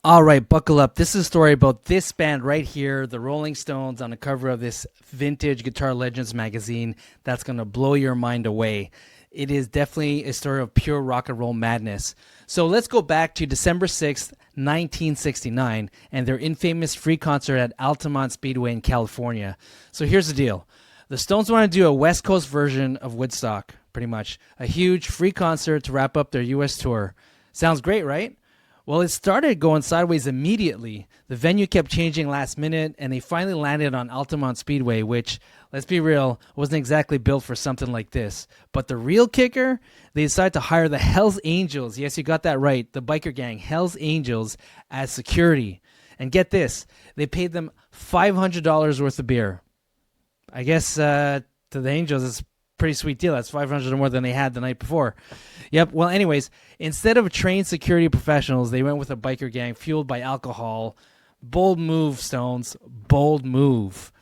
All right, buckle up. This is a story about this band right here, the Rolling Stones, on the cover of this vintage Guitar Legends magazine that's going to blow your mind away. It is definitely a story of pure rock and roll madness. So let's go back to December 6th, 1969, and their infamous free concert at Altamont Speedway in California. So here's the deal. The Stones want to do a West Coast version of Woodstock, pretty much. A huge free concert to wrap up their U.S. tour. Sounds great, right? Well, it started going sideways immediately. The venue kept changing last minute, and they finally landed on Altamont Speedway, which, let's be real, wasn't exactly built for something like this. But the real kicker, they decided to hire the Hells Angels. Yes, you got that right. The biker gang, Hells Angels, as security. And get this, they paid them $500 worth of beer. I guess to the Angels, it's a pretty sweet deal. That's $500 more than they had the night before. Yep. Well, anyways, instead of trained security professionals, they went with a biker gang fueled by alcohol. Bold move, Stones. Bold move.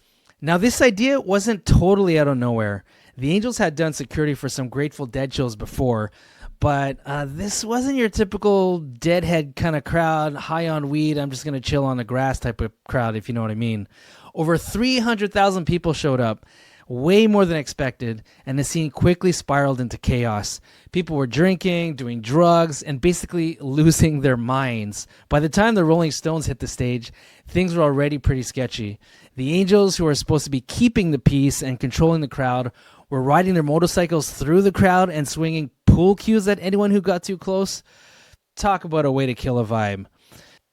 Now, this idea wasn't totally out of nowhere. The Angels had done security for some Grateful Dead shows before, but this wasn't your typical deadhead kind of crowd, high on weed, I'm just going to chill on the grass type of crowd, if you know what I mean. Over 300,000 people showed up. Way more than expected, and the scene quickly spiraled into chaos. People were drinking, doing drugs, and basically losing their minds. By the time the Rolling Stones hit the stage, things were already pretty sketchy. The Angels, who were supposed to be keeping the peace and controlling the crowd, were riding their motorcycles through the crowd and swinging pool cues at anyone who got too close. Talk about a way to kill a vibe.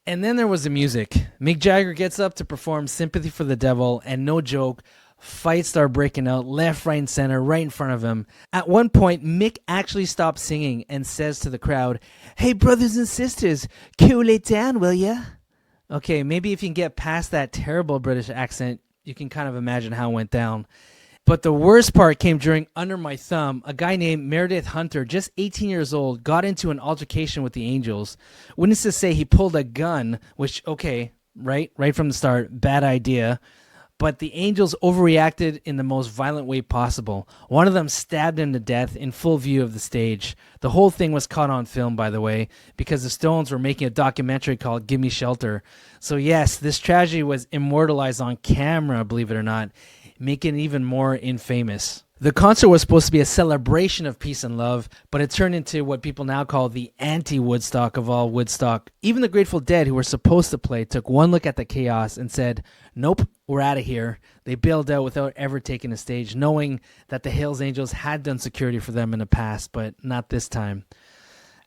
And then there was the music. Mick Jagger gets up to perform Sympathy for the Devil, and no joke, fights start breaking out left, right, and center right in front of him. At one point, Mick actually stops singing and says to the crowd, "Hey, brothers and sisters, cool it down, will ya?" Okay, maybe if you can get past that terrible British accent, you can kind of imagine how it went down. But the worst part came during Under My Thumb. A guy named Meredith Hunter, just 18 years old, got into an altercation with the Angels. Witnesses say he pulled a gun, which, okay, right from the start, bad idea. But the Angels overreacted in the most violent way possible. One of them stabbed him to death in full view of the stage. The whole thing was caught on film, by the way, because the Stones were making a documentary called Gimme Shelter. So yes, this tragedy was immortalized on camera, believe it or not, making it even more infamous. The concert was supposed to be a celebration of peace and love, but it turned into what people now call the anti-Woodstock of all Woodstock. Even the Grateful Dead, who were supposed to play, took one look at the chaos and said, "Nope, we're out of here." They bailed out without ever taking a stage, knowing that the Hells Angels had done security for them in the past, but not this time.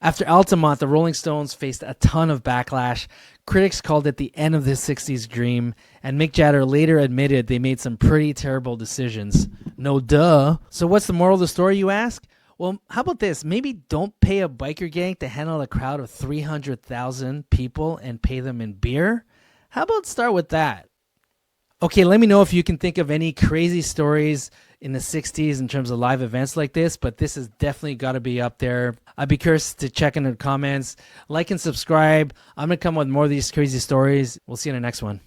After Altamont, the Rolling Stones faced a ton of backlash. Critics called it the end of the 60s dream, and Mick Jagger later admitted they made some pretty terrible decisions. No duh. So what's the moral of the story, you ask? Well, how about this? Maybe don't pay a biker gang to handle a crowd of 300,000 people and pay them in beer? How about start with that? Okay, let me know if you can think of any crazy stories in the 60s in terms of live events like this, but this has definitely got to be up there. I'd be curious to check in the comments. Like and subscribe. I'm going to come with more of these crazy stories. We'll see you in the next one.